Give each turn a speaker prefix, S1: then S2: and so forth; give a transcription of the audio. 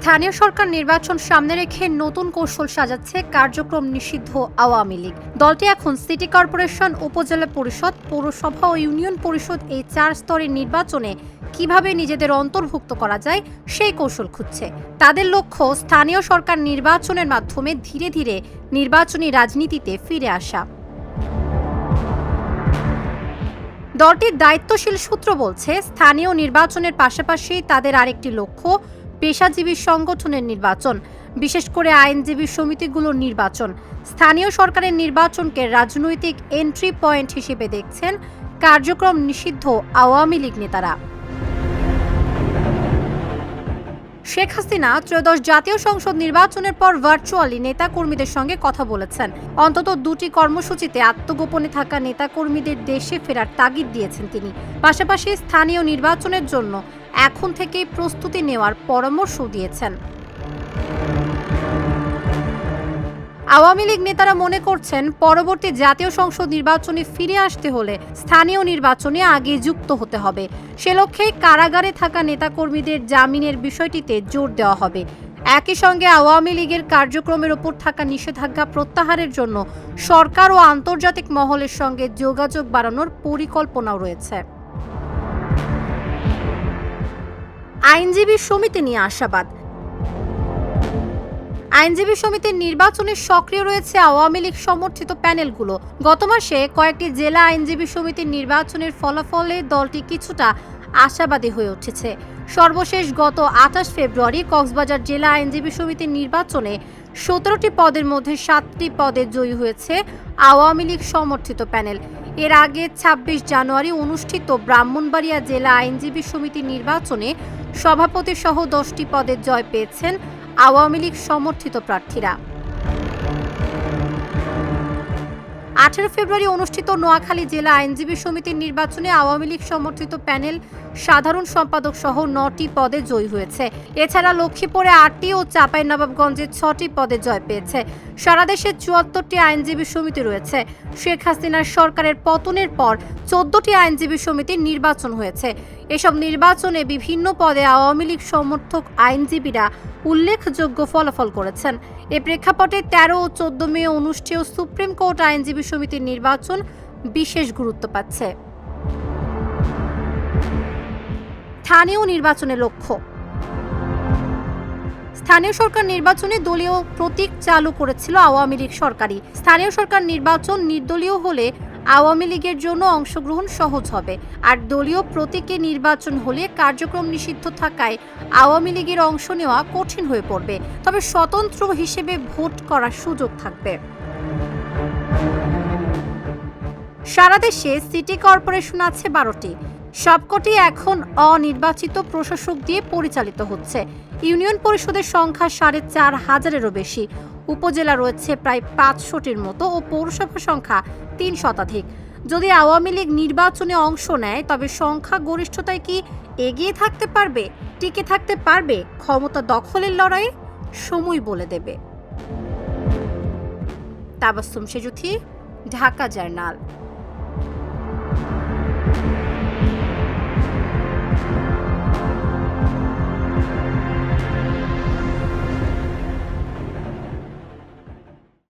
S1: স্থানীয় সরকার নির্বাচন সামনে রেখে নতুন কৌশল সাজাচ্ছে কার্যক্রম নিষিদ্ধ আওয়ামী লীগ। দলটি এখন সিটি কর্পোরেশন, উপজেলা পরিষদ, পৌরসভা ও ইউনিয়ন পরিষদ এই 4 স্তরের নির্বাচনে কিভাবে নিজেদের অন্তর্ভুক্ত করা যায় সেই কৌশল খুঁজছে। তাদের লক্ষ্য স্থানীয় সরকার নির্বাচনের মাধ্যমে ধীরে ধীরে নির্বাচনী রাজনীতিতে ফিরে আসা। দলটির দায়িত্বশীল সূত্র বলছে, স্থানীয় নির্বাচনের পাশাপাশি তাদের আরেকটি লক্ষ্য পেশাজীবী সংগঠনের নির্বাচন, বিশেষ করে আইনজীবী সমিতিগুলোর নির্বাচন। স্থানীয় সরকারের নির্বাচনকে রাজনৈতিক এন্ট্রি পয়েন্ট হিসেবে দেখছেন কার্যক্রম নিষিদ্ধ আওয়ামী লীগ নেতারা। শেখ হাসিনা ত্রয়োদশ জাতীয় সংসদ নির্বাচনের পর ভার্চুয়ালি নেতাকর্মীদের সঙ্গে কথা বলেছেন। অন্তত 2টি কর্মসূচিতে আত্মগোপনে থাকা নেতাকর্মীদের দেশে ফেরার তাগিদ দিয়েছেন তিনি। পাশাপাশি স্থানীয় নির্বাচনের জন্য এখন থেকেই প্রস্তুতি নেওয়ার পরামর্শ দিয়েছেন। আওয়ামী লীগ নেতারা মনে করছেন, পরবর্তী জাতীয় সংসদ নির্বাচনে ফিরে আসতে হলে স্থানীয় নির্বাচনে আগে যুক্ত হতে হবে। সে লক্ষ্যেই কারাগারে থাকা নেতাকর্মীদের জামিনের বিষয়টিতে জোর দেওয়া হবে। একই সঙ্গে আওয়ামী লীগের কার্যক্রমের ওপর থাকা নিষেধাজ্ঞা প্রত্যাহারের জন্য সরকার ও আন্তর্জাতিক মহলের সঙ্গে যোগাযোগ বাড়ানোর পরিকল্পনাও রয়েছে। আইনজীবী সমিতি নিয়ে আশাবাদ। আইনজীবী সমিতির নির্বাচনে সক্রিয় রয়েছে আওয়ামী লীগ সমর্থিত প্যানেলগুলো। গত মাসে কয়েকটি জেলা আইনজীবী সমিতির নির্বাচনের ফলাফলে দলটি কিছুটা আশাবাদী হয়ে উঠেছে। সর্বশেষ গত 28 ফেব্রুয়ারি কক্সবাজার জেলা আইনজীবী সমিতির নির্বাচনে 17টি পদের মধ্যে 7টি পদে জয়ী হয়েছে আওয়ামী লীগ সমর্থিত প্যানেল। এর আগে 26 জানুয়ারি অনুষ্ঠিত ব্রাহ্মণবাড়িয়া জেলা আইনজীবী সমিতির নির্বাচনে সভাপতি সহ 10টি পদে জয় পেয়েছেন আওয়ামী লীগ সমর্থিত প্রার্থীরা। 18 ফেব্রুয়ারি অনুষ্ঠিত নোয়াখালী জেলা আইনজীবী সমিতির নির্বাচনে আওয়ামী লীগ সমর্থিত প্যানেল সাধারণ সম্পাদক সহ 9টি পদে জয়ী হয়েছে। এছাড়া লক্ষ্মীপুরে 8টি ও চাঁপাইনবাবগঞ্জে 6টি পদে জয় পেয়েছে। সারা দেশে 74টি আইনজীবী সমিতি রয়েছে। শেখ হাসিনার সরকারের পতনের পর 14টি আইনজীবী সমিতির নির্বাচন হয়েছে। এসব নির্বাচনে বিভিন্ন পদে আওয়ামী লীগ সমর্থক আইনজীবীরা উল্লেখযোগ্য ফলাফল করেছেন। এ প্রেক্ষাপটে 13 ও 14 মে অনুষ্ঠেয় সুপ্রিম কোর্ট আইনজীবী সমিতির নির্বাচন বিশেষ গুরুত্ব পাচ্ছে। স্থানীয় নির্বাচনের লক্ষ্য। স্থানীয় সরকার নির্বাচনে দলীয় প্রতীক চালু করেছিল আওয়ামী লীগ সরকারই। স্থানীয় সরকার নির্বাচন নির্দলীয় হলে আওয়ামী লীগের জন্য অংশগ্রহণ সহজ হবে, আর দলীয় প্রতীকে নির্বাচন হলে কার্যক্রম নিষিদ্ধ থাকায় আওয়ামী লীগের অংশ নেওয়া কঠিন হয়ে পড়বে। তবে স্বতন্ত্র হিসেবে ভোট করার সুযোগ থাকবে। সারা দেশে সিটি কর্পোরেশন আছে 12টি। সবকটি এখন অনির্বাচিত প্রশাসক দিয়ে পরিচালিত হচ্ছে। ইউনিয়ন পরিষদের সংখ্যা 4,500-এরও বেশি। উপজেলা রয়েছে প্রায় 500টির মতো ও পৌরসভা সংখ্যা 3 শতাধিক। যদি আওয়ামী লীগ নির্বাচনে অংশ নেয়, তবে সংখ্যা গরিষ্ঠতায় কি এগিয়ে থাকতে পারবে, টিকে থাকতে পারবে ক্ষমতা দখলের লড়াইয়ে? সময় বলে দেবে। তাবাসসুম সেজুথি, ঢাকা জার্নাল।